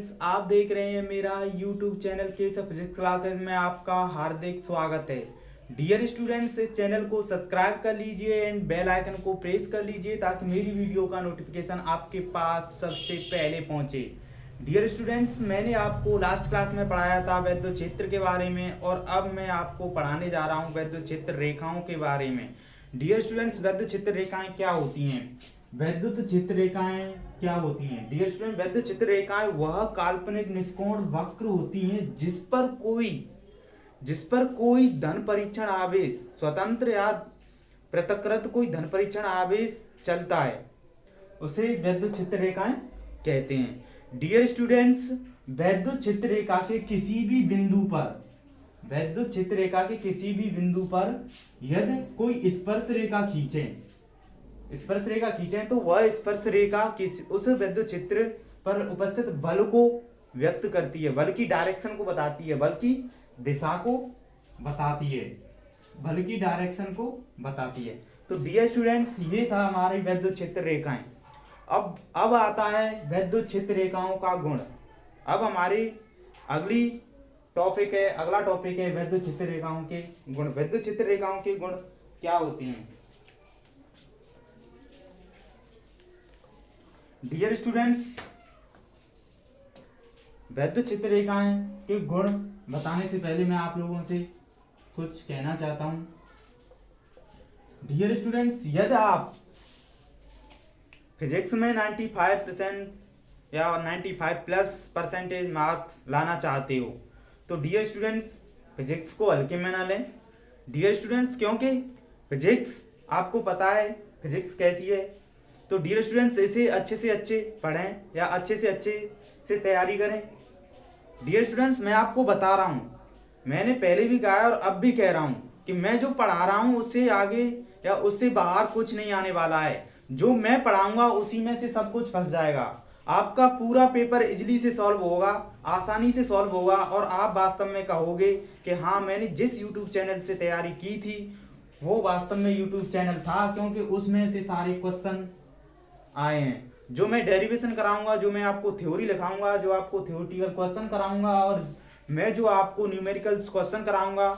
Students, आप देख रहे हैं मेरा यूट्यूब चैनल के फिजिक्स क्लासेस में आपका हार्दिक स्वागत है। डियर स्टूडेंट्स, इस चैनल को सब्सक्राइब कर लीजिए एंड बेल आइकन को प्रेस कर लीजिए ताकि मेरी वीडियो का नोटिफिकेशन आपके पास सबसे पहले पहुंचे। डियर स्टूडेंट्स, मैंने आपको लास्ट क्लास में पढ़ाया था वैद्युत क्षेत्र के बारे में और अब मैं आपको पढ़ाने जा रहा हूँ वैद्युत क्षेत्र रेखाओं के बारे में। डियर स्टूडेंट्स, वैद्युत क्षेत्र रेखाएं क्या होती हैं? वैद्युत क्षेत्र रेखाएं क्या होती हैं? डियर स्टूडेंट, वैद्युत क्षेत्र रेखाएं वह काल्पनिक निष्कोण वक्र होती हैं जिस पर कोई धन परीक्षण आवेश स्वतंत्र या पृथकृत कोई धन परीक्षण आवेश चलता है, उसे वैद्युत क्षेत्र रेखाएं कहते हैं। डियर स्टूडेंट्स, वैद्युत क्षेत्र रेखा के किसी भी बिंदु पर यदि कोई स्पर्श रेखा खींचे तो वह स्पर्श रेखा उस वैद्युत क्षेत्र पर उपस्थित बल को व्यक्त करती है, बल की डायरेक्शन को बताती है, बल की दिशा को बताती है। तो डियर स्टूडेंट्स, ये था हमारी वैद्युत क्षेत्र रेखाएं। अब आता है वैद्युत क्षेत्र रेखाओं का गुण। अब हमारी अगला टॉपिक है वैद्युत क्षेत्र रेखाओं के गुण। वैद्युत क्षेत्र रेखाओं के गुण क्या होते हैं? डियर स्टूडेंट्स, वैद्युत क्षेत्र रेखाएं के गुण बताने से पहले मैं आप लोगों से कुछ कहना चाहता हूं। डियर स्टूडेंट्स, यदि आप फिजिक्स में 95% या 95+ % मार्क्स लाना चाहते हो तो डियर स्टूडेंट्स फिजिक्स को हल्के में ना लें। डियर स्टूडेंट्स, क्योंकि फिजिक्स आपको पता है फिजिक्स कैसी है, तो डियर स्टूडेंट्स इसे अच्छे से अच्छे पढ़ें या अच्छे से तैयारी करें। डियर स्टूडेंट्स, मैं आपको बता रहा हूँ, मैंने पहले भी कहा और अब भी कह रहा हूँ कि मैं जो पढ़ा रहा हूँ उससे आगे या उससे बाहर कुछ नहीं आने वाला है। जो मैं पढ़ाऊंगा उसी में से सब कुछ फंस जाएगा। आपका पूरा पेपर इजीली से सॉल्व होगा, आसानी से सॉल्व होगा और आप वास्तव में कहोगे कि हाँ, मैंने जिस यूट्यूब चैनल से तैयारी की थी वो वास्तव में यूट्यूब चैनल था, क्योंकि उसमें से सारे क्वेश्चन आए हैं। जो मैं डेरिवेशन कराऊंगा, जो मैं आपको थ्योरी लिखाऊंगा, जो आपको थ्योरेटिकल क्वेश्चन कराऊंगा और मैं जो आपको न्यूमेरिकल्स क्वेश्चन कराऊंगा,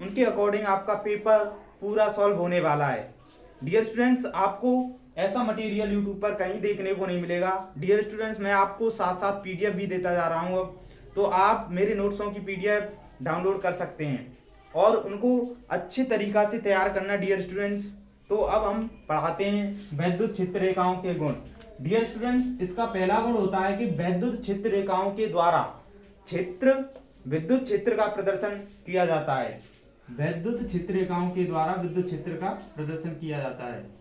उनके अकॉर्डिंग आपका पेपर पूरा सॉल्व होने वाला है। डियर स्टूडेंट्स, आपको ऐसा मटेरियल यूट्यूब पर कहीं देखने को नहीं मिलेगा। डियर स्टूडेंट्स, मैं आपको साथ साथ पीडीएफ भी देता जा रहा हूँ अब, तो आप मेरे नोट्सों की पीडीएफ डाउनलोड कर सकते हैं और उनको अच्छे तरीका से तैयार करना। डियर स्टूडेंट्स, तो अब हम पढ़ाते हैं वैद्युत क्षेत्र रेखाओं के गुण। डियर स्टूडेंट्स, इसका पहला गुण होता है कि वैद्युत क्षेत्र रेखाओं के द्वारा विद्युत क्षेत्र का प्रदर्शन किया जाता है। वैद्युत क्षेत्र रेखाओं के द्वारा विद्युत क्षेत्र का प्रदर्शन किया जाता है।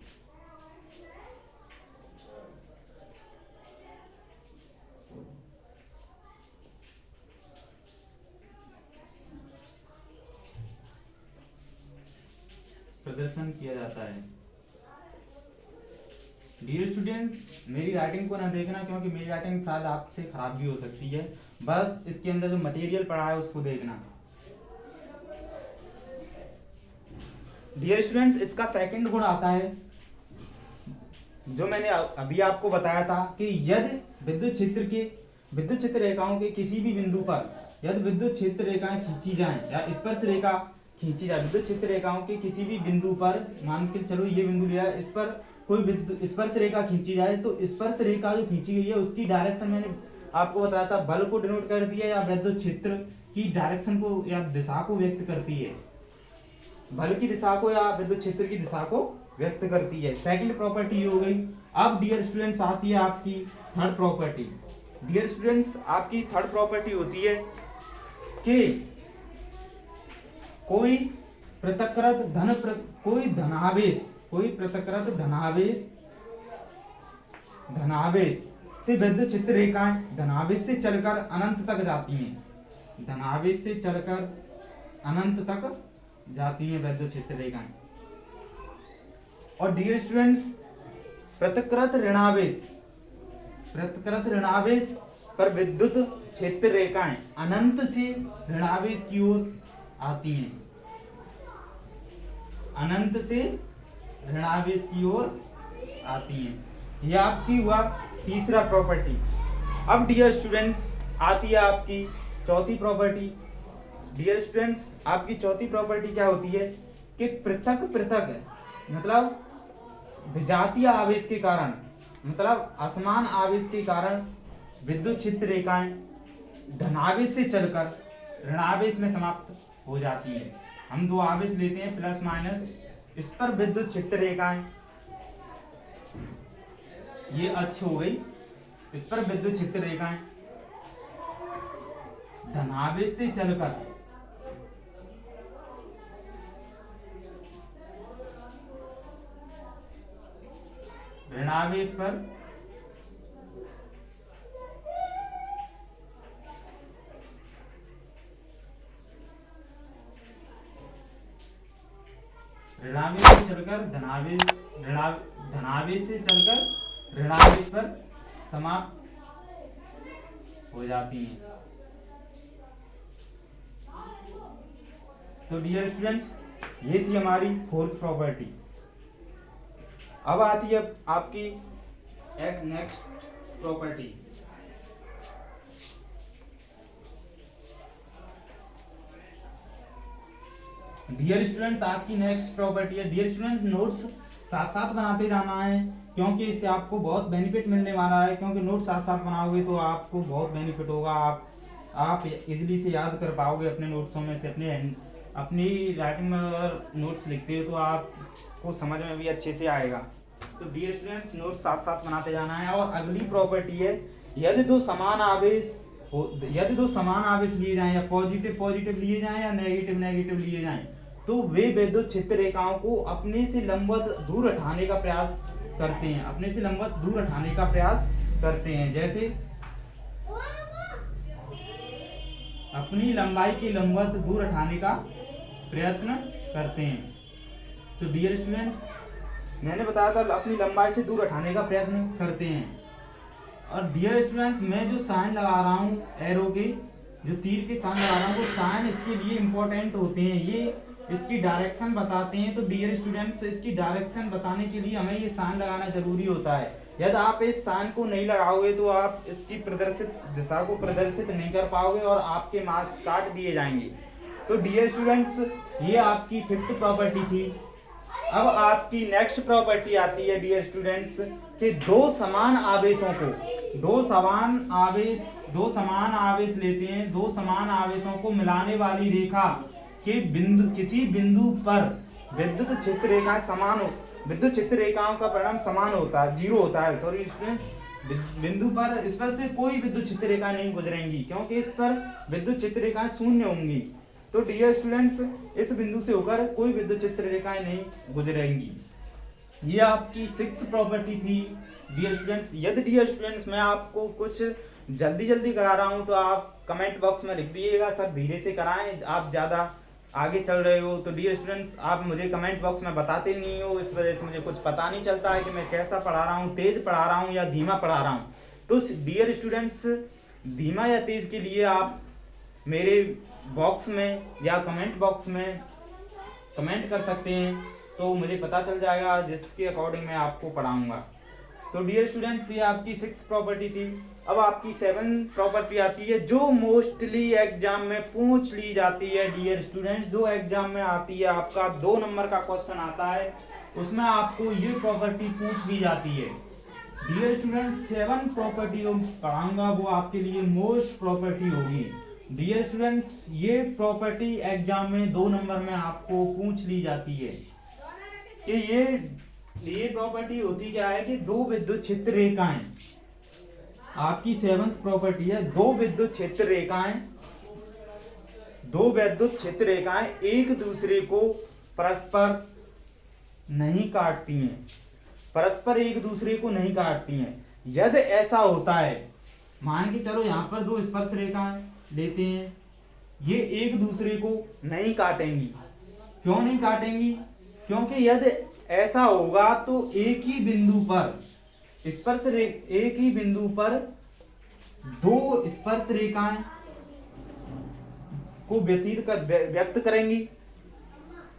डियर स्टूडेंट, मेरी राइटिंग को ना देखना, क्योंकि मेरी राइटिंग शायद आपसे खराब भी हो सकती है। बस इसके अंदर जो मटेरियल पढ़ा है उसको देखना। डियर स्टूडेंट्स, इसका सेकंड गुण आता है जो मैंने अभी आपको बताया था कि यदि विद्युत क्षेत्र रेखाओं के किसी भी बिंदु पर यदि विद्युत क्षेत्र रेखाएं खींची जाएं या स्पर्श रेखा खींची जाए, विद्युत क्षेत्र रेखाओं के किसी भी बिंदु पर, मान के चलो ये बिंदु लिया, इस पर कोई स्पर्श रेखा खींची जाए तो स्पर्श रेखा जो खींची गई है उसकी डायरेक्शन मैंने आपको बताया था, बल को डिनोट कर दिया या वैद्युत क्षेत्र की डायरेक्शन को या दिशा को व्यक्त करती है। बल की दिशा को या विद्युत क्षेत्र की दिशा को व्यक्त करती है। सेकंड प्रॉपर्टी हो गई। अब डियर स्टूडेंट्स आती है आपकी थर्ड प्रॉपर्टी। डियर स्टूडेंट्स, आपकी थर्ड प्रॉपर्टी होती है कि कोई पृथकृत धनावेश से वैद्युत क्षेत्र रेखाएं धनावेश से चलकर अनंत तक जाती हैं। वैद्युत क्षेत्र रेखाएं। और डियर स्टूडेंट्स, पृथकृत ऋणावेश पर विद्युत क्षेत्र रेखाएं अनंत से ऋणावेश की ओर आती हैं। यह आपकी हुआ तीसरा प्रॉपर्टी। अब डियर स्टूडेंट्स, आती है आपकी चौथी प्रॉपर्टी। डियर स्टूडेंट्स, आपकी चौथी प्रॉपर्टी क्या होती है कि पृथक पृथक मतलब विजातीय आवेश के कारण, मतलब असमान आवेश के कारण विद्युत क्षेत्र रेखाएं धनावेश से चलकर ऋणावेश में समाप्त हो जाती है। हम दो आवेश लेते हैं प्लस माइनस, इस पर विद्युत क्षेत्र रेखाएं, ये अक्ष हो गई, इस पर विद्युत क्षेत्र रेखाएं धनावेश से चलकर ऋणावेश पर ऋणावेश से चलकर धनावेश से चलकर ऋणावेश पर समाप्त हो जाती हैं। तो डियर स्टूडेंट्स, ये थी हमारी फोर्थ प्रॉपर्टी। अब आती है आपकी एक नेक्स्ट प्रॉपर्टी। डियर स्टूडेंट्स, आपकी नेक्स्ट प्रॉपर्टी है। डियर स्टूडेंट्स, नोट्स साथ साथ बनाते जाना है क्योंकि इससे आपको बहुत बेनिफिट मिलने वाला है। क्योंकि नोट्स साथ साथ बनाओगे तो आपको बहुत बेनिफिट होगा, आप इजीली से याद कर पाओगे अपने नोट्सों में से। अपनी राइटिंग में अगर नोट्स लिखते हो तो आपको समझ में भी अच्छे से आएगा। तो डियर स्टूडेंट्स, नोट्स साथ साथ बनाते जाना है। और अगली प्रॉपर्टी है, यदि दो समान आवेश लिए जाएं, या पॉजिटिव पॉजिटिव लिए जाएं या नेगेटिव नेगेटिव लिए जाएं, तो वे विद्युत क्षेत्र रेखाओं को अपने से लंबवत दूर हटाने का प्रयास करते हैं, अपने से लंबवत दूर हटाने का प्रयास करते हैं। जैसे अपनी लंबाई की लंबवत दूर हटाने का प्रयत्न करते हैं। तो डियर स्टूडेंट्स, मैंने बताया था अपनी लंबाई से दूर हटाने का प्रयत्न करते हैं। और डियर स्टूडेंट्स, मैं जो साइन लगा रहा हूँ, एरो के जो तीर के साइन लगा रहा हूँ, वो साइन इसके लिए इम्पोर्टेंट होते हैं, ये इसकी डायरेक्शन बताते हैं। तो डियर स्टूडेंट्स, इसकी डायरेक्शन बताने के लिए हमें ये साइन लगाना जरूरी होता है। यदि आप इस साइन को नहीं लगाओगे तो आप इसकी प्रदर्शित दिशा को प्रदर्शित नहीं कर पाओगे और आपके मार्क्स काट दिए जाएंगे। तो डियर स्टूडेंट्स, ये आपकी फिफ्थ प्रॉपर्टी थी। अब आपकी नेक्स्ट प्रॉपर्टी आती है डियर स्टूडेंट्स कि दो समान आवेशों को, दो समान आवेश लेते हैं, दो समान आवेशों को मिलाने वाली रेखा के किसी बिंदु पर विद्युत क्षेत्र रेखाएं समान हो, विद्युत क्षेत्र रेखाओं का परिमाण समान होता है, जीरो होता है। सॉरी स्टूडेंट्स, बिंदु पर इस पर से कोई विद्युत क्षेत्र रेखा नहीं गुजरेंगी क्योंकि इस पर विद्युत क्षेत्र रेखाएं शून्य होंगी। तो डियर स्टूडेंट्स, इस बिंदु से होकर कोई विद्युत क्षेत्र रेखाएं नहीं गुजरेंगी। ये आपकी सिक्स्थ प्रॉपर्टी थी डियर स्टूडेंट्स। यदि डियर स्टूडेंट्स मैं आपको कुछ जल्दी करा रहा हूं तो आप कमेंट बॉक्स में लिख दीजिएगा सर धीरे से कराएं, आप ज़्यादा आगे चल रहे हो। तो डियर स्टूडेंट्स, आप मुझे कमेंट बॉक्स में बताते नहीं हो, इस वजह से मुझे कुछ पता नहीं चलता है कि मैं कैसा पढ़ा रहा हूँ, तेज पढ़ा रहा हूँ या धीमा पढ़ा रहा हूँ। तो डियर स्टूडेंट्स, धीमा या तेज के लिए आप मेरे बॉक्स में या कमेंट बॉक्स में कमेंट कर सकते हैं, तो मुझे पता चल जाएगा, जिसके अकॉर्डिंग मैं आपको पढ़ाऊँगा। तो डियर स्टूडेंट्स, ये आपकी सिक्स्थ प्रॉपर्टी थी। अब आपकी सेवन्थ प्रॉपर्टी आती है जो मोस्टली एग्जाम में पूछ ली जाती है डियर स्टूडेंट्स। जो एग्जाम में आती है, आपका 2 नंबर का क्वेश्चन आता है, उसमें आपको ये प्रॉपर्टी पूछ ली जाती है। डियर स्टूडेंट्स, 7 प्रॉपर्टी जो पढ़ाऊंगा वो आपके लिए मोस्ट प्रॉपर्टी होगी। डियर स्टूडेंट्स, ये प्रॉपर्टी एग्जाम में 2 नंबर में आपको पूछ ली जाती है कि ये प्रॉपर्टी होती क्या है कि दो विद्युत क्षेत्र रेखाएं, आपकी 7th प्रॉपर्टी है, दो विद्युत क्षेत्र रेखाएं एक दूसरे को परस्पर नहीं काटती हैं, परस्पर एक दूसरे को नहीं काटती हैं। यदि ऐसा होता है, मान के चलो यहाँ पर दो स्पर्श रेखाएं लेते हैं, ये एक दूसरे को नहीं काटेंगी। क्यों नहीं काटेंगी? क्योंकि यदि ऐसा होगा तो एक ही बिंदु पर दो स्पर्श रेखाएं को व्यक्त करेंगी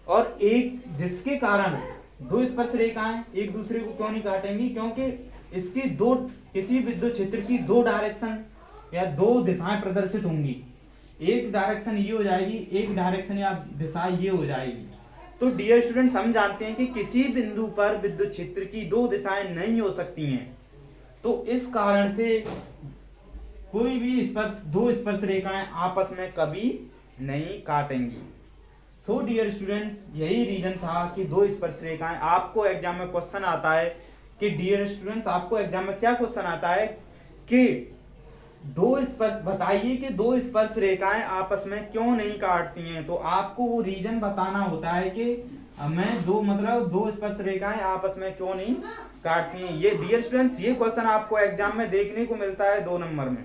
और एक जिसके कारण दो स्पर्श रेखाएं एक दूसरे को क्यों नहीं काटेंगी? क्योंकि इसकी किसी विद्युत क्षेत्र की दो डायरेक्शन या दो दिशाएं प्रदर्शित होंगी, एक डायरेक्शन ये हो जाएगी, एक डायरेक्शन या दिशा ये हो जाएगी। तो डियर स्टूडेंट्स, हम जानते हैं कि किसी बिंदु पर विद्युत क्षेत्र की दो दिशाएं नहीं हो सकती हैं, तो इस कारण से कोई भी दो स्पर्श रेखाएं आपस में कभी नहीं काटेंगी। सो डियर स्टूडेंट्स, यही रीजन था कि दो स्पर्श रेखाएं, आपको एग्जाम में क्वेश्चन आता है कि डियर स्टूडेंट्स, आपको एग्जाम में क्या क्वेश्चन आता है कि दो स्पर्श बताइए कि दो स्पर्श रेखाएं आपस में क्यों नहीं काटती हैं। तो आपको वो रीजन बताना होता है कि मैं दो स्पर्श रेखाएं आपस में क्यों नहीं काटती हैं। ये डियर स्टूडेंट्स, ये क्वेश्चन आपको एग्जाम में देखने को मिलता है 2 नंबर में।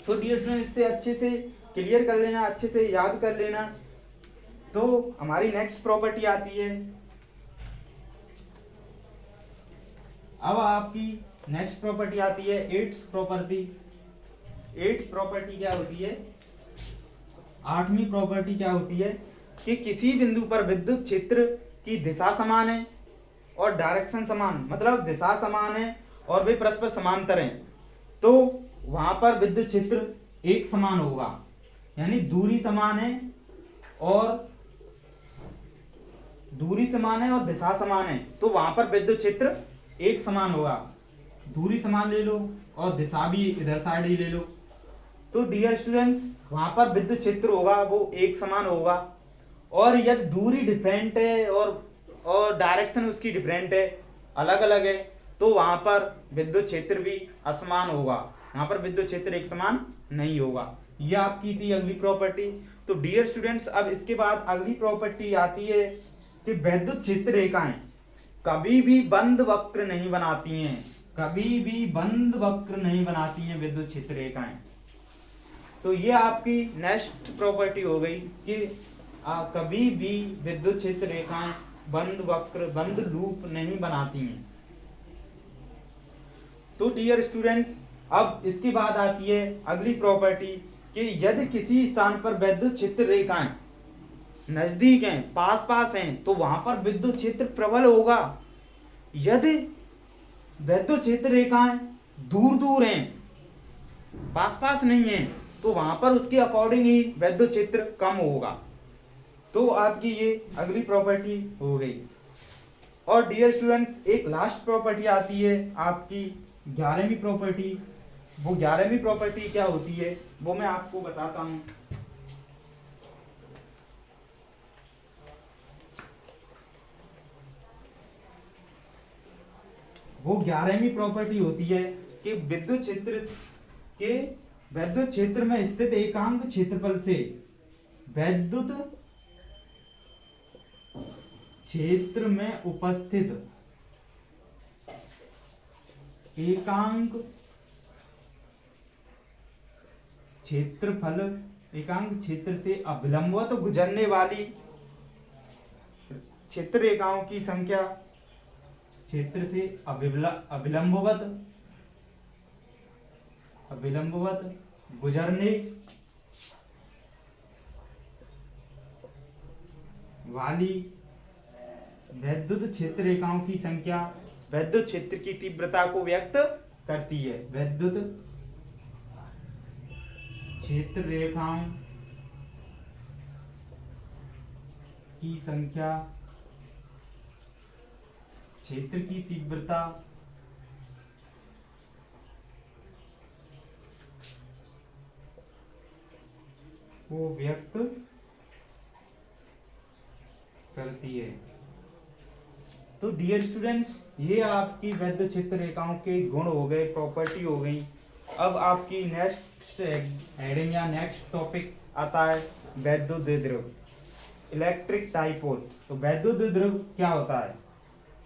सो डियर स्टूडेंट्स, इससे अच्छे से क्लियर कर लेना, अच्छे से याद कर लेना। तो हमारी नेक्स्ट प्रॉपर्टी आती है, अब आपकी नेक्स्ट प्रॉपर्टी आती है एट्थ प्रॉपर्टी। एट्थ प्रॉपर्टी क्या होती है, 8वीं प्रॉपर्टी क्या होती है कि किसी बिंदु पर विद्युत क्षेत्र की दिशा समान है और डायरेक्शन समान, मतलब दिशा समान है और वे परस्पर समांतर हैं, तो वहां पर विद्युत क्षेत्र एक समान होगा। यानी दूरी समान है और दिशा समान है, तो वहां पर विद्युत क्षेत्र एक समान होगा। दूरी समान ले लो और दिशा भी इधर साइड ही ले लो। तो डियर स्टूडेंट्स, वहां पर विद्युत क्षेत्र होगा वो एक समान होगा, और यदि दूरी डिफरेंट है और डायरेक्शन उसकी डिफरेंट है, अलग अलग है, तो वहां पर विद्युत क्षेत्र भी असमान होगा, वहां पर विद्युत क्षेत्र एक समान नहीं होगा। यह आपकी थी अगली प्रॉपर्टी। तो डियर स्टूडेंट्स, अब इसके बाद अगली प्रॉपर्टी आती है कि विद्युत क्षेत्र रेखाएं कभी भी बंद वक्र नहीं बनाती हैं, कभी भी बंद वक्र नहीं बनाती हैं विद्युत क्षेत्र रेखाएं। तो ये आपकी नेक्स्ट प्रॉपर्टी हो गई कि कभी भी विद्युत क्षेत्र रेखाएं बंद लूप नहीं बनाती हैं। तो डियर स्टूडेंट्स, अब इसके बाद आती है अगली प्रॉपर्टी कि यदि किसी स्थान पर विद्युत क्षेत्र रेखाएं नजदीक हैं, पास पास हैं, तो वहां पर विद्युत क्षेत्र प्रबल होगा। यदि विद्युत क्षेत्र रेखाएं दूर दूर हैं, पास पास नहीं हैं, तो वहां पर उसके अकॉर्डिंग ही विद्युत क्षेत्र कम होगा। तो आपकी ये अगली प्रॉपर्टी हो गई। और डियर स्टूडेंट्स, एक लास्ट प्रॉपर्टी आती है आपकी 11वीं प्रॉपर्टी। वो 11वीं प्रॉपर्टी क्या होती है वो मैं आपको बताता हूं। वो 11वीं प्रॉपर्टी होती है कि विद्युत क्षेत्र में स्थित एकांक क्षेत्रफल से विद्युत क्षेत्र में उपस्थित एकांक क्षेत्र से अभिलंबवत गुजरने वाली क्षेत्र रेखाओं की संख्या, क्षेत्र से अभिलंबवत गुजरने वाली विद्युत क्षेत्र रेखाओं की संख्या विद्युत क्षेत्र की तीव्रता को व्यक्त करती है। विद्युत क्षेत्र रेखाओं की संख्या क्षेत्र की तीव्रता को व्यक्त करती है। तो डियर स्टूडेंट्स, ये आपकी विद्युत क्षेत्र रेखाओं के गुण हो गए, प्रॉपर्टी हो गई। अब आपकी नेक्स्ट हेडिंग या नेक्स्ट टॉपिक आता है वैद्युत द्विध्रुव, इलेक्ट्रिक डाइपोल। तो वैद्युत द्विध्रुव क्या होता है?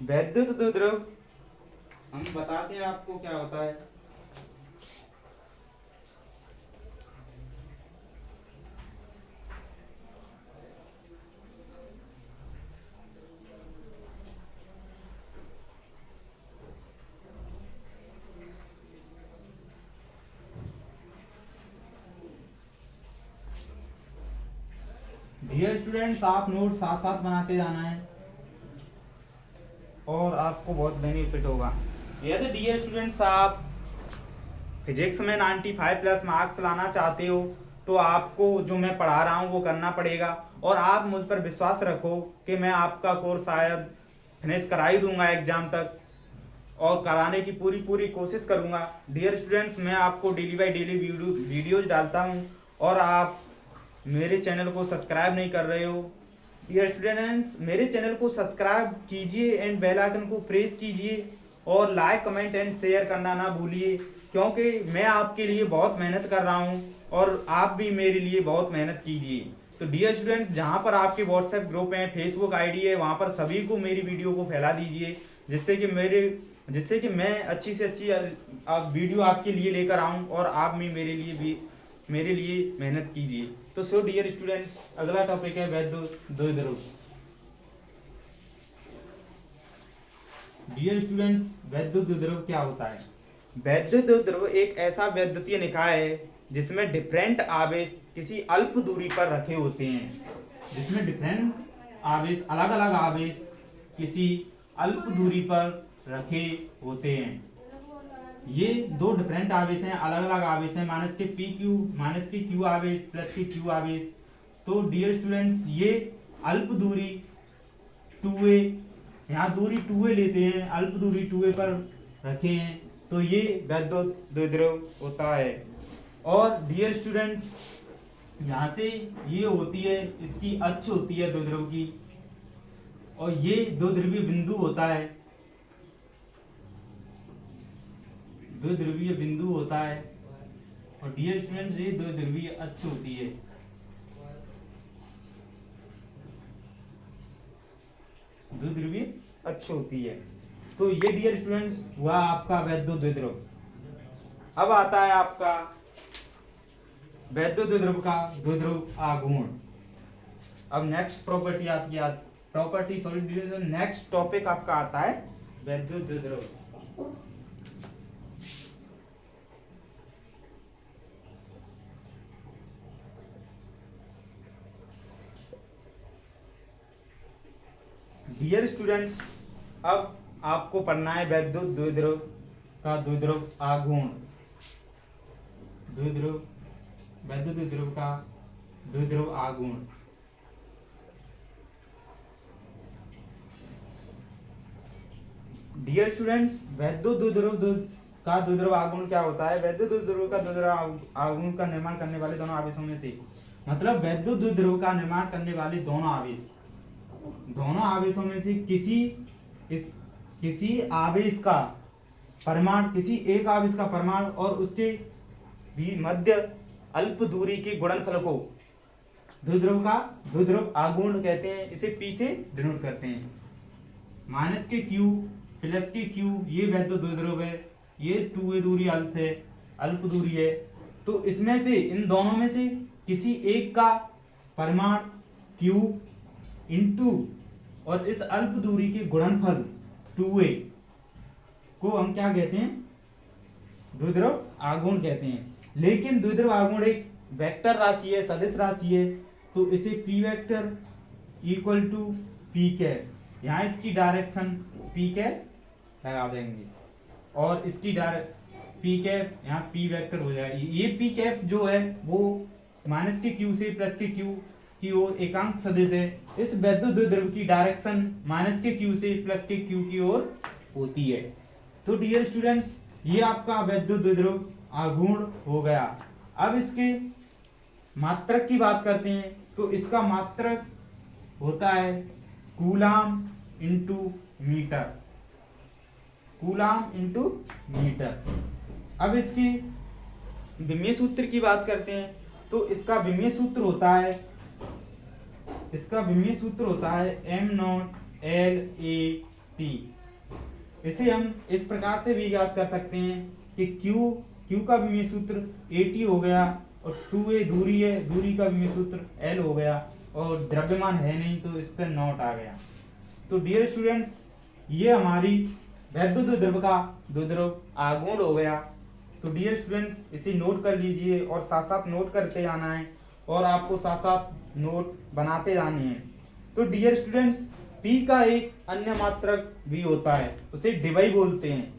वैद्युत द्विध्रुव हम बताते हैं आपको क्या होता है। डियर स्टूडेंट्स, आप नोट साथ साथ बनाते जाना है और आपको बहुत बेनिफिट होगा। यदि डियर स्टूडेंट्स आप फिजिक्स में 95 प्लस मार्क्स लाना चाहते हो तो आपको जो मैं पढ़ा रहा हूँ वो करना पड़ेगा, और आप मुझ पर विश्वास रखो कि मैं आपका कोर्स शायद फिनिश करा ही दूंगा एग्जाम तक, और कराने की पूरी कोशिश करूंगा। डियर स्टूडेंट्स, मैं आपको डेली बाय डेली वीडियोज डालता हूं और आप मेरे चैनल को सब्सक्राइब नहीं कर रहे हो। डियर स्टूडेंट्स, मेरे चैनल को सब्सक्राइब कीजिए एंड बेल आइकन को प्रेस कीजिए और लाइक कमेंट एंड शेयर करना ना भूलिए, क्योंकि मैं आपके लिए बहुत मेहनत कर रहा हूं और आप भी मेरे लिए बहुत मेहनत कीजिए। तो डियर स्टूडेंट्स, जहां पर आपके व्हाट्सएप ग्रुप हैं, फेसबुक आईडी है, वहां पर सभी को मेरी वीडियो को फैला दीजिए, जिससे कि मैं अच्छी से अच्छी वीडियो आपके लिए लेकर आऊं और आप भी मेरे लिए मेहनत कीजिए। तो सो डियर स्टूडेंट्स, अगला टॉपिक है वैद्युत द्विध्रुव। डियर स्टूडेंट्स, वैद्युत द्विध्रुव क्या होता है? वैद्युत द्विध्रुव एक ऐसा वैद्युतीय निकाय है जिसमें डिफरेंट आवेश किसी अल्प दूरी पर रखे होते हैं, जिसमें डिफरेंट आवेश अलग अलग आवेश किसी अल्प दूरी पर रखे होते हैं। ये दो डिफरेंट आवेश हैं, अलग अलग आवेश हैं, माइनस के पी क्यू, माइनस के क्यू आवेश, प्लस के क्यू आवेश। तो डियर स्टूडेंट्स, ये अल्प दूरी 2a, यहाँ दूरी 2a लेते हैं, अल्प दूरी 2a पर रखे हैं, तो ये वैद्युत द्विध्रुव होता है। और डियर स्टूडेंट्स, यहाँ से ये होती है, इसकी अक्ष होती है द्विध्रुव की, और ये द्विध्रुवीय बिंदु होता है, द्विध्रुवीय बिंदु होता है, और डियर स्टूडेंट्स, ये द्विध्रुवीय अक्ष होती है। द्विध्रुवीय अक्ष होती है। तो ये डियर स्टूडेंट्स हुआ आपका वैद्युत द्विध्रुव। अब आता है आपका वैद्युत द्विध्रुव का द्विध्रुव आघूर्ण। अब नेक्स्ट नेक्स्ट टॉपिक आपका आता है वैद्युत द्विध्रुव। डियर स्टूडेंट्स, अब आपको पढ़ना है वैद्युत द्विध्रुव का द्विध्रुव आघूर्ण। वैद्युत द्विध्रुव का द्विध्रुव आघूर्ण। डियर स्टूडेंट्स, वैद्युत द्विध्रुव का द्विध्रुव आघूर्ण क्या होता है? वैद्युत द्विध्रुव का द्विध्रुव आघूर्ण का निर्माण करने वाले दोनों आवेशों में से, मतलब वैद्युत द्विध्रुव का निर्माण करने वाले दोनों आवेशों में से किसी आवेश का परमाणु, किसी एक आवेश का परमाणु और उसके भी मध्य अल्प दूरी के गुणनफल को द्विध्रुव आघूर्ण कहते हैं। इसे P से डिनोट करते हैं। माइनस के Q प्लस के Q ये वैद्युत द्विध्रुव है, ये 2a दूरी अल्प दूरी है। तो इसमें से, इन दोनों में से किसी एक का परमाणु Q इंटू और इस अल्प दूरी के गुणनफल 2a को हम क्या कहते हैं? द्विध्रुव आघूर्ण कहते हैं। लेकिन द्विध्रुव आघूर्ण एक वेक्टर राशि है, सदिश राशि है, तो इसे P vector equal to P cap, यहाँ इसकी डायरेक्शन P कैप लगा देंगे और इसकी P कैप यहाँ P वेक्टर हो जाएगी। ये P कैप जो है वो माइनस के Q से प्लस के Q की ओर एकांक सदिश है। इस वैद्युत द्विध्रुव की डायरेक्शन माइनस के Q से प्लस के Q की ओर होती है। तो डियर स्टूडेंट्स, ये आपका वैद्युत द्विध्रुव आघूर्ण हो गया। अब इसके मात्रक की बात करते हैं, तो इसका मात्रक होता है coulomb into metre, coulomb into metre. अब इसकी विमीय सूत्र की बात करते हैं, तो इसका विमीय सूत्र होता है m0L/A/T। इसे हम इस प्रकार से भी याद कर सकते हैं कि Q का विमीय सूत्र AT हो गया और 2a दूरी है, दूरी का विमीय सूत्र L हो गया और द्रव्यमान है नहीं तो इस पर नॉट आ गया। तो डियर स्टूडेंट्स, ये हमारी वैद्युत द्विध्रुव का द्विध्रुव आघूर्ण हो गया। तो डियर स्टूडेंट्स, इसे नोट कर लीजिए और साथ साथ नोट करते जाना है और आपको साथ साथ नोट बनाते जाने हैं। तो डियर स्टूडेंट्स, P का एक अन्य मात्रक भी होता है, उसे डिवाई बोलते हैं।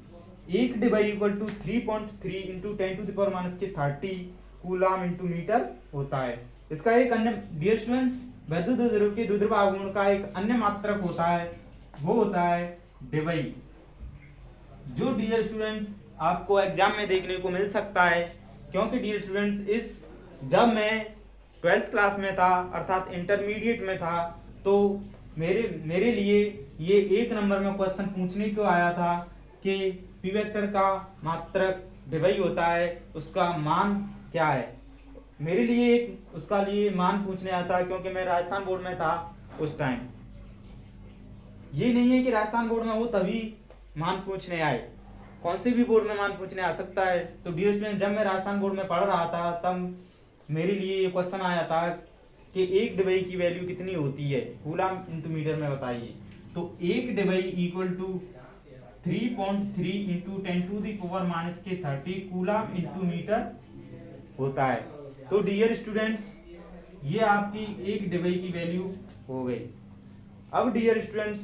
1 debye equal to 3.3 into 10⁻³ coulomb into metre होता है। इसका एक अन्य डियर स्टूडेंट्स वैद्युत द्रव्य के द्विध्रुव आघूर्ण का एक अन्य मात्रक होता है, वो होता है डिवाई, जो डियर स्टूडेंट्स आपको एग्जाम में देखने को मिल सकता है। क्योंकि डियर स्टूडेंट्स जब मैं 12th क्लास में था अर्थात इंटरमीडिएट में था, तो मेरे लिए ये 1 नंबर में क्वेश्चन पूछने को आया था कि पी वेक्टर का मात्रक डिवाई होता है, उसका मान क्या है। मेरे लिए उसका लिए मान पूछने आया था, क्योंकि मैं राजस्थान बोर्ड में था उस टाइम। ये नहीं है कि राजस्थान बोर्ड में हो तभी मान पूछने आए, कौन से भी बोर्ड में मान पूछने आ सकता है। तो डियर स्टूडेंट जब मैं राजस्थान बोर्ड में पढ़ रहा था तब मेरे लिए ये क्वेश्चन आया था कि 1 डिवाई की वैल्यू कितनी होती है, कूलम इंटू मीटर में बताइए। तो 1 debye equal to 3.3 into 10⁻³ coulomb into metre होता है। तो डियर स्टूडेंट्स ये आपकी 1 डिवाई की वैल्यू हो गई। अब डियर स्टूडेंट्स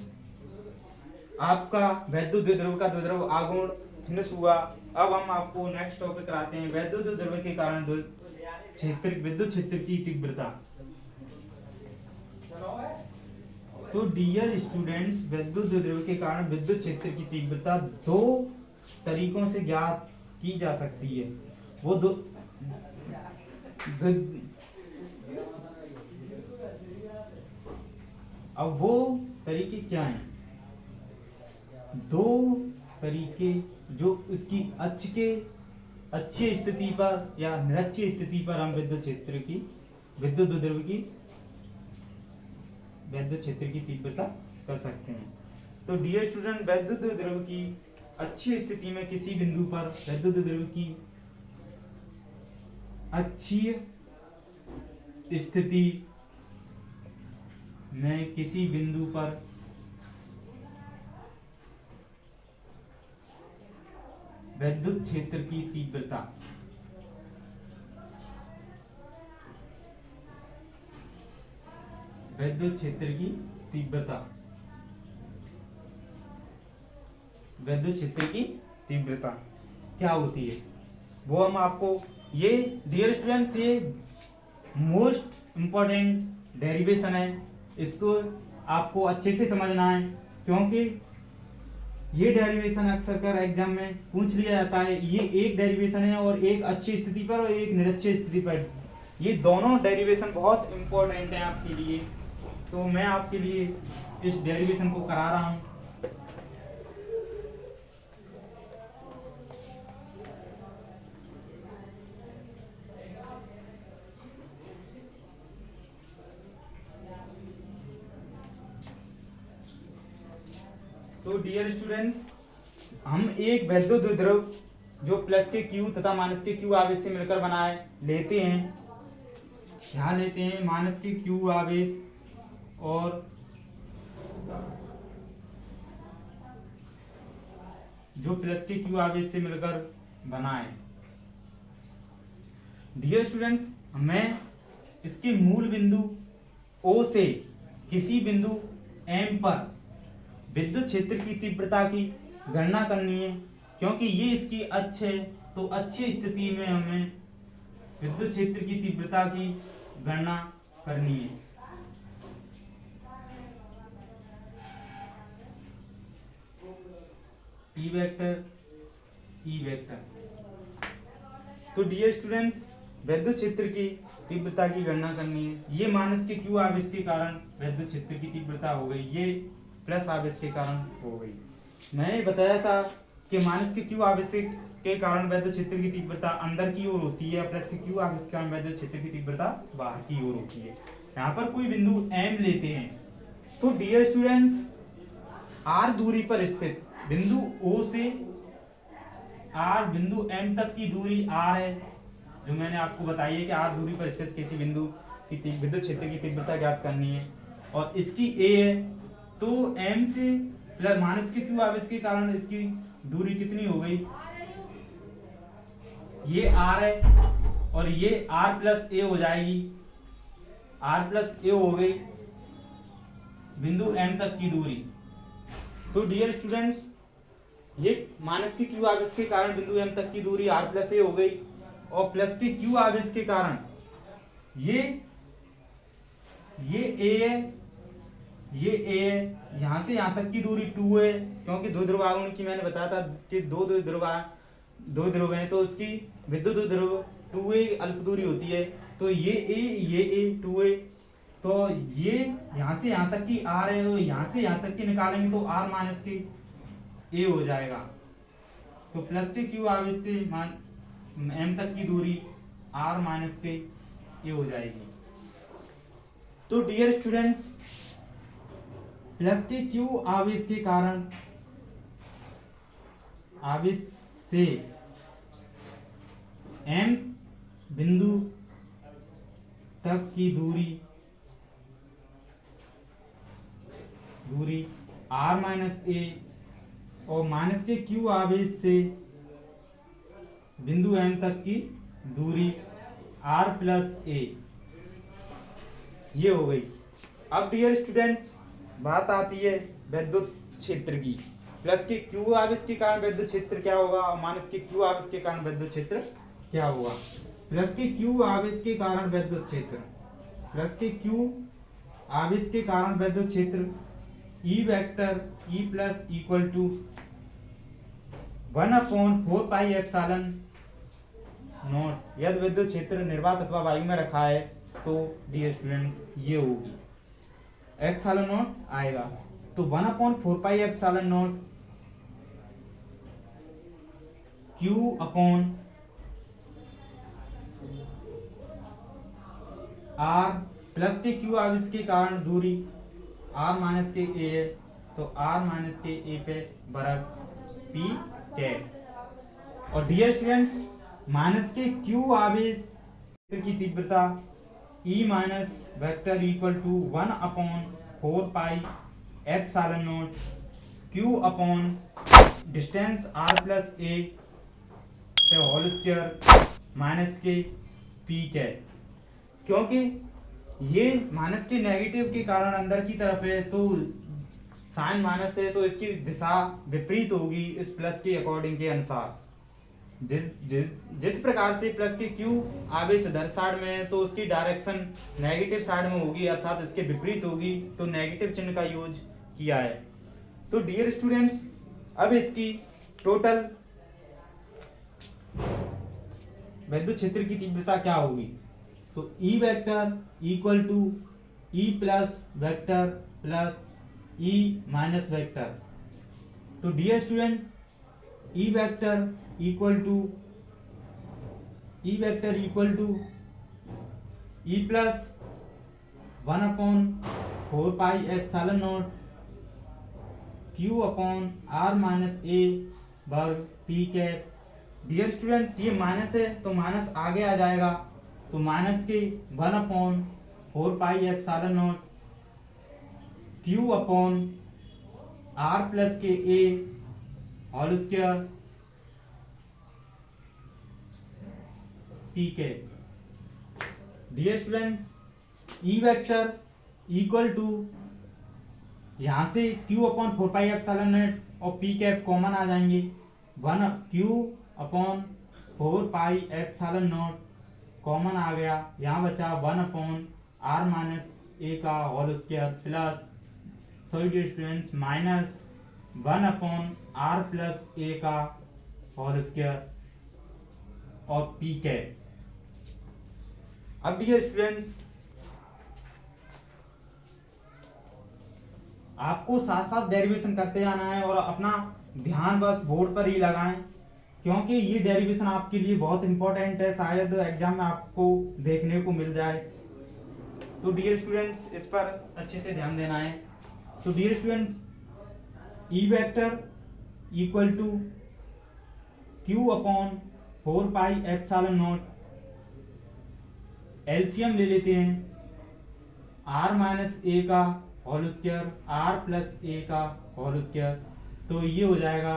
आपका वैद्युत द्विध्रुव का द्विध्रुव आघूर्ण फिनिश हुआ। अब हम आपको नेक्स्ट टॉपिक कराते हैं वैद्युत द्विध्रुव के कारण विद्युत क्षेत्र की तीव्रता। तो डियर स्टूडेंट्स वैद्युत द्विध्रुव के कारण विद्युत क्षेत्र की तीव्रता 2 तरीकों से ज्ञात की जा सकती है। वो दो अब वो तरीके क्या हैं? 2 तरीके जो इसकी अच्छी स्थिति पर या निरक्षीय स्थिति पर हम विद्युत क्षेत्र की तीव्रता कर सकते हैं। तो डियर स्टूडेंट वैद्युत द्विध्रुव की अच्छी स्थिति में किसी बिंदु पर वैद्युत द्विध्रुव की अच्छी स्थिति में किसी बिंदु पर वैद्युत क्षेत्र की तीव्रता वैद्युत क्षेत्र की तीव्रता क्या होती है वो हम आपको, ये डियर स्टूडेंट्स ये मोस्ट इंपॉर्टेंट डेरिवेशन है, इसको आपको अच्छे से समझना है, क्योंकि ये डेरिवेशन अक्सर कर एग्जाम में पूछ लिया जाता है। ये एक डेरिवेशन है और एक अच्छी स्थिति पर और एक निरक्षीय स्थिति पर, ये दोनों डेरिवेशन बहुत इंपॉर्टेंट है आपके लिए। तो मैं आपके लिए इस डेरिवेशन को करा रहा हूं। तो डियर स्टूडेंट्स हम एक वैद्युत द्विध्रुव जो प्लस के क्यू तथा माइनस के क्यू आवेश से मिलकर लेते हैं, यहाँ लेते हैं माइनस के क्यू आवेश और जो प्लस के क्यू आवेश से मिलकर बना है। डियर स्टूडेंट्स हमें इसके मूल बिंदु O से किसी बिंदु M पर विद्युत क्षेत्र की तीव्रता की गणना करनी है, क्योंकि ये इसकी अक्ष है। तो अच्छी स्थिति में हमें विद्युत क्षेत्र की तीव्रता की गणना करनी है। E vector. तो डियर स्टूडेंट्स विद्युत क्षेत्र की तीव्रता की गणना करनी है। ये माइनस के क्यू आवेश के कारण विद्युत क्षेत्र की तीव्रता हो गई, ये प्लस आवेश के कारण हो गई। मैंने बताया था कि माइनस के क्यू आवेश के कारण वैद्युत क्षेत्र की तीव्रता अंदर की ओर होती है, प्लस के क्यू आवेश के कारण वैद्युत क्षेत्र की तीव्रता बाहर की ओर होती है। यहाँ पर कोई बिंदु M लेते हैं, तो डियर स्टूडेंट्स R दूरी पर स्थित बिंदु O से बिंदु M तक की दूरी R है, जो मैंने आपको बताई है कि R दूरी पर स्थित किसी बिंदु की विद्युत क्षेत्र की तीव्रता ज्ञात करनी है, और इसकी A है। तो M से प्लस माइनस के क्यू आवेश के कारण इसकी दूरी कितनी हो गई, ये R है और ये R प्लस A हो जाएगी, R प्लस A हो गई बिंदु M तक की दूरी। तो डियर स्टूडेंट्स ये माइनस के क्यू आवेश के कारण बिंदु एम तक की दूरी r प्लस ए हो गई, और प्लस के क्यू आवेश के कारण ये ए है, ये ए है, यहाँ से यहाँ तक की दूरी 2 है, क्योंकि दो ध्रुवाओं की मैंने बताया था कि दो ध्रुव हैं, तो उसकी विद्युत ध्रुव 2a अल्प दूरी होती है। तो ये ए 2a, तो ये यहाँ से यहाँ तक की r है, तो यहाँ से यहाँ तक की निकालेंगे तो r माइनस के a हो जाएगा। तो प्लस के क्यू आवेश से m तक की दूरी r माइनस के a हो जाएगी। तो डियर स्टूडेंट्स, प्लस के क्यू आवेश के कारण आवेश से m बिंदु तक की दूरी r माइनस ए, और माइनस के क्यू आवेश से बिंदु m तक की दूरी r प्लस ए, ये हो गई। अब डियर स्टूडेंट्स, बात आती है विद्युत क्षेत्र की। प्लस के क्यू आवेश के कारण विद्युत क्षेत्र क्या होगा और माइनस के क्यू आवेश के कारण विद्युत क्षेत्र क्या होगा। प्लस के क्यू आवेश के कारण विद्युत क्षेत्र, प्लस के क्यू आवेश के कारण विद्युत क्षेत्र E vector E plus equal to 1/4 pi epsilon naught. यदि विद्युत क्षेत्र निर्वात अथवा वायु में रखा है तो डियर स्टूडेंट्स ये होगी, एप्सिलॉन नॉट आएगा, तो 1/4 pi epsilon naught Q upon R, plus के क्यू आवेश के कारण दूरी आर माइनस के ए है, तो आर माइनस के ए पे बराबर पी कैप। और डियर स्टूडेंट्स, माइनस के क्यू आवेश की तीव्रता E minus vector equal to 1/4 pi epsilon naught Q upon distance R plus A whole square minus के पी कैप। क्योंकि ये माइनस के नेगेटिव के कारण अंदर की तरफ है, तो साइन माइनस है, तो इसकी दिशा विपरीत होगी इस प्लस के अकॉर्डिंग के अनुसार। जिस प्रकार से प्लस के क्यू आवेश इधर साइड में है तो उसकी डायरेक्शन नेगेटिव साइड में होगी, अर्थात इसके विपरीत होगी, तो नेगेटिव चिन्ह का यूज किया है। तो डियर स्टूडेंट्स, अब इसकी टोटल विद्युत क्षेत्र की तीव्रता क्या होगी, तो E vector equal to E plus vector plus E minus vector. तो dear student, E vector equal to E plus 1/4 pi epsilon naught Q upon R minus A वर्ग पी कैप। डियर स्टूडेंट्स, ये minus है तो minus आगे आ जाएगा, तो minus के 1/4 pi epsilon naught Q upon R plus के ए होल स्क्वायर पी के। Dear students, E vector equal to यहां से q upon 4 pi epsilon naught और पी कैप कॉमन आ जाएंगे, 1 q upon 4 pi epsilon naught common आ गया, यहाँ बचा 1/r माइनस ए का whole square plus, sorry dear students, minus 1/r plus A का होल स्क्वायर और पी कैप। अब डियर स्टूडेंट्स, आपको साथ साथ डेरिवेशन करते जाना है और अपना ध्यान बस बोर्ड पर ही लगाएं, क्योंकि ये डेरिवेशन आपके लिए बहुत इंपॉर्टेंट है, शायद एग्जाम में आपको देखने को मिल जाए। तो डियर स्टूडेंट्स, इस पर अच्छे से ध्यान देना है। तो dear students, E vector equal to q upon 4 pi epsilon naught, LCM ले लेते हैं, r माइनस ए का whole square r plus A का होल स्क्वायर, तो ये हो जाएगा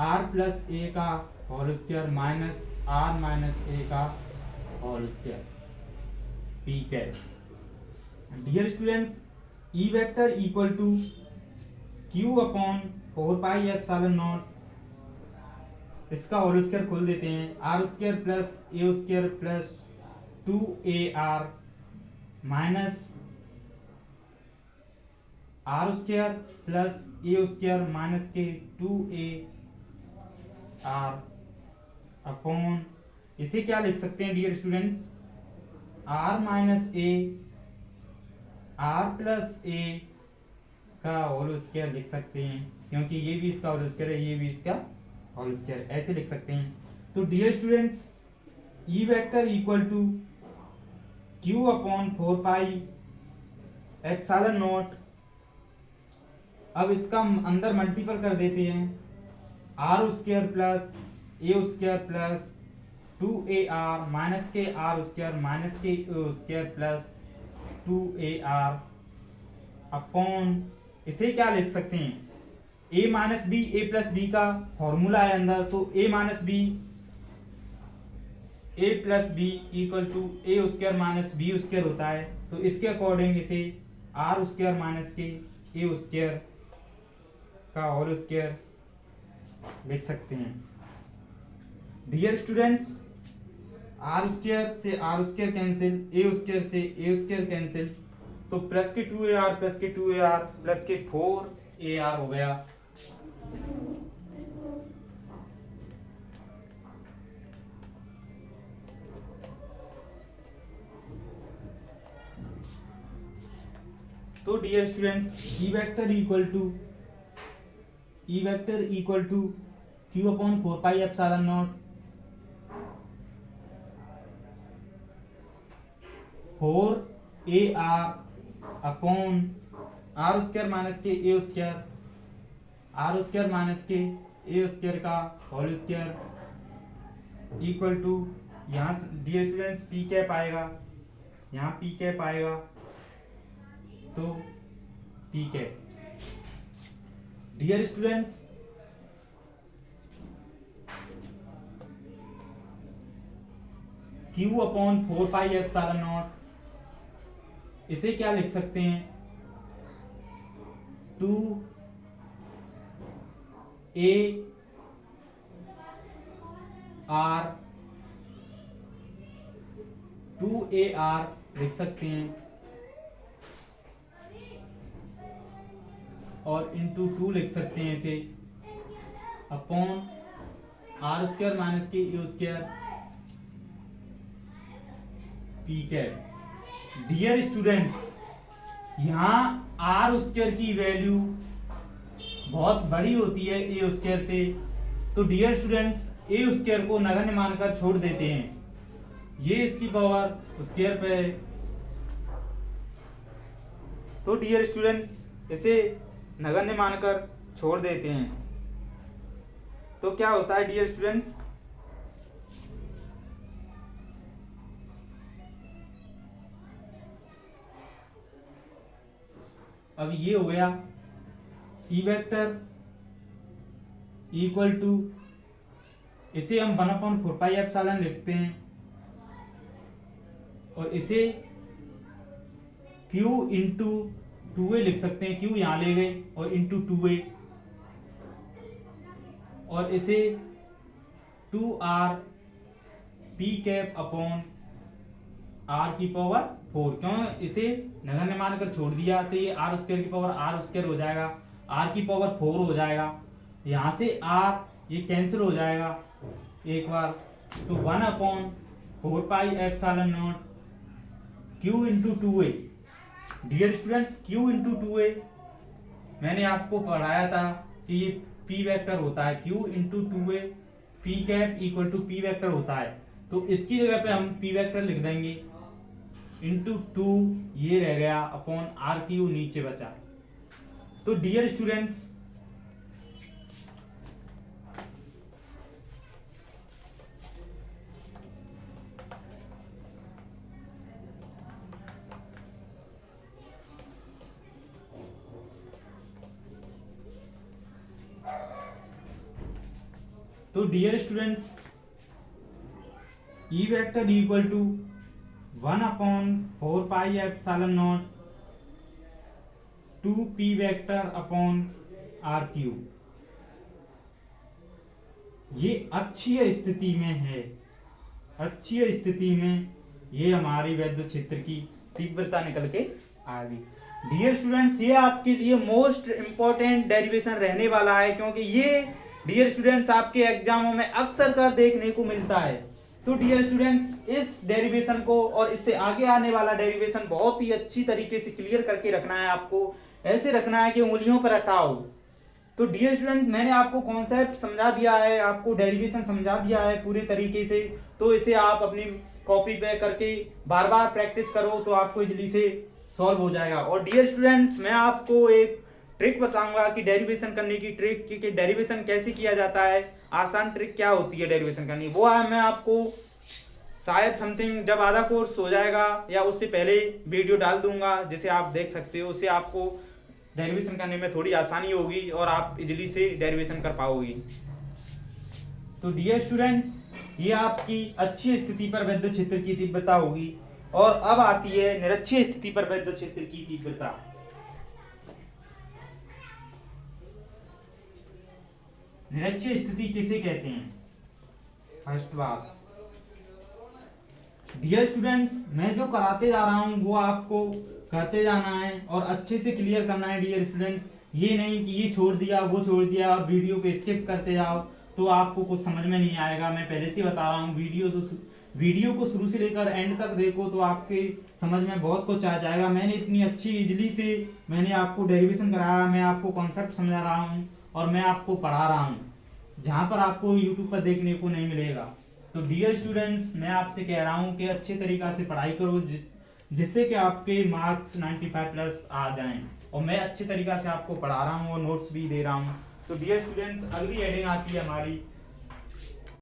r प्लस ए का whole square minus r minus A का whole square P cap. Dear students, E vector equal to q upon 4 pi epsilon naught इसका whole square खोल देते हैं, R square plus A square plus 2AR minus R square plus A square minus के 2AR upon, इसे क्या लिख सकते हैं dear students, R minus A R plus A का होल स्क्वायर लिख सकते हैं, क्योंकि ये भी इसका होल स्क्वायर है, ये भी इसका होल स्क्वायर, ऐसे लिख सकते हैं। तो dear students E vector equal to Q upon 4 pi epsilon naught, अब इसका अंदर मल्टीपल कर देते हैं, R square plus A square plus 2AR minus के आर स्क्वायर माइनस के ए स्क्वायर प्लस 2AR अपॉन, इसे क्या लिख सकते हैं, a minus B, A plus B का फॉर्मूला है अंदर, तो a minus B A plus B equal to A square minus B square होता है, तो इसके अकॉर्डिंग इसे आर स्क्वायर माइनस के ए स्क्वायर का होल स्क्वायर लिख सकते हैं। डियर स्टूडेंट्स आर स्क्वायर से r square cancel, a square से ए स्क्वायर कैंसिल, तो प्लस के 2AR प्लस के 2AR प्लस के 4AR हो गया। तो dear students E vector equal to Q upon 4 pi epsilon naught 4AR upon r square minus के ए स्क्वायर, आर स्क्वायर माइनस के ए स्क्वायर का होल स्क्वायर इक्वल टू, यहाँ डियर स्टूडेंट्स पी कैप आएगा, यहाँ पी कैप आएगा, तो p cap. Dear students q upon 4 pi epsilon naught, इसे क्या लिख सकते हैं, 2AR लिख सकते हैं, और इंटू 2 लिख सकते हैं इसे, अपॉन आर स्क्वायर माइनस के ए square P cap. Dear students यहाँ आर स्क्वायर की वैल्यू बहुत बड़ी होती है ए स्क्वायर से, तो डियर स्टूडेंट्स ए स्क्वायर को नगण्य मानकर छोड़ देते हैं, ये इसकी पावर स्क्वायर पे है, तो डियर स्टूडेंट्स इसे नगण्य मानकर छोड़ देते हैं, तो क्या होता है डियर स्टूडेंट्स, अब ये हो गया ई वेक्टर इक्वल टू, इसे हम 1/4 पाई एप्सिलॉन लिखते हैं, और इसे Q इंटू 2A लिख सकते हैं, Q यहां ले गए और इंटू 2A, और इसे 2R p cap upon r की पावर 4, क्यों इसे नगण्य मानकर छोड़ दिया, तो ये आर स्क्वायर की पावर आर स्क्वायर हो जाएगा, आर की पावर 4 हो जाएगा, यहां से आर ये कैंसिल हो जाएगा एक बार, तो 1/4 pi epsilon naught Q into 2A। Dear students Q into 2A मैंने आपको पढ़ाया था कि ये P वेक्टर होता है, Q into 2A p cap equal to P vector होता है, तो इसकी जगह पे हम P वेक्टर लिख देंगे इंटू 2, ये रह गया अपॉन आर क्यू नीचे बचा। तो dear students E vector equal to 1/4 pi epsilon naught 2 p vector upon r q ये अक्षीय स्थिति में है, अक्षीय स्थिति में ये हमारी वैद्युत क्षेत्र की तीव्रता निकल के आ गई। डियर स्टूडेंट्स, ये आपके लिए मोस्ट इंपॉर्टेंट डेरिवेशन रहने वाला है, क्योंकि ये डियर स्टूडेंट्स आपके एग्जामों में अक्सर कर देखने को मिलता है। तो डियर स्टूडेंट्स, इस डेरिवेशन को और इससे आगे आने वाला डेरिवेशन बहुत ही अच्छी तरीके से क्लियर करके रखना है आपको, ऐसे रखना है कि उंगलियों पर हटाओ। तो डियर स्टूडेंट, मैंने आपको कॉन्सेप्ट समझा दिया है, आपको डेरिवेशन समझा दिया है पूरे तरीके से, तो इसे आप अपनी कॉपी पे करके बार बार प्रैक्टिस करो तो आपको इजीली से सॉल्व हो जाएगा। और डियर स्टूडेंट्स, मैं आपको एक ट्रिक बताऊंगा कि डेरिवेशन करने की ट्रिक, कि डेरिवेशन कैसे किया जाता है, आसान ट्रिक क्या होती है डेरिवेशन करनी, वो है मैं आपको शायद समथिंग जब आधा कोर्स हो जाएगा या उससे पहले वीडियो डाल दूंगा, जिसे आप देख सकते हो। उससे आपको डेरिवेशन करने में थोड़ी आसानी होगी और आप इजीली से डेरिवेशन कर पाओगे। तो डियर स्टूडेंट्स, ये आपकी अच्छी स्थिति पर वैद्युत क्षेत्र की तीव्रता होगी। और अब आती है निरक्षीय स्थिति पर वैद्युत क्षेत्र की तीव्रता। निरक्षीय स्थिति किसे कहते हैं? फर्स्ट बात, डियर स्टूडेंट्स, मैं जो कराते जा रहा हूं वो आपको करते जाना है और अच्छे से क्लियर करना है डियर स्टूडेंट्स। ये नहीं कि ये छोड़ दिया वो छोड़ दिया और वीडियो पे स्किप करते जाओ तो आपको कुछ समझ में नहीं आएगा। मैं पहले से बता रहा हूँ, वीडियो को शुरू से लेकर एंड तक देखो तो आपके समझ में बहुत कुछ आ जाएगा। मैंने इतनी अच्छी इजली से मैंने आपको डेरिवेशन कराया, मैं आपको कॉन्सेप्ट समझा रहा हूँ और मैं आपको पढ़ा रहा हूँ, जहाँ पर आपको यूट्यूब पर देखने को नहीं मिलेगा। तो डियर स्टूडेंट्स, मैं आपसे कह रहा हूँ कि अच्छे तरीक़ा से पढ़ाई करो, जिससे कि आपके मार्क्स 95 प्लस आ जाएं। और मैं अच्छे तरीक़ा से आपको पढ़ा रहा हूँ और नोट्स भी दे रहा हूँ। तो डियर स्टूडेंट्स, अगली हेडिंग आती है हमारी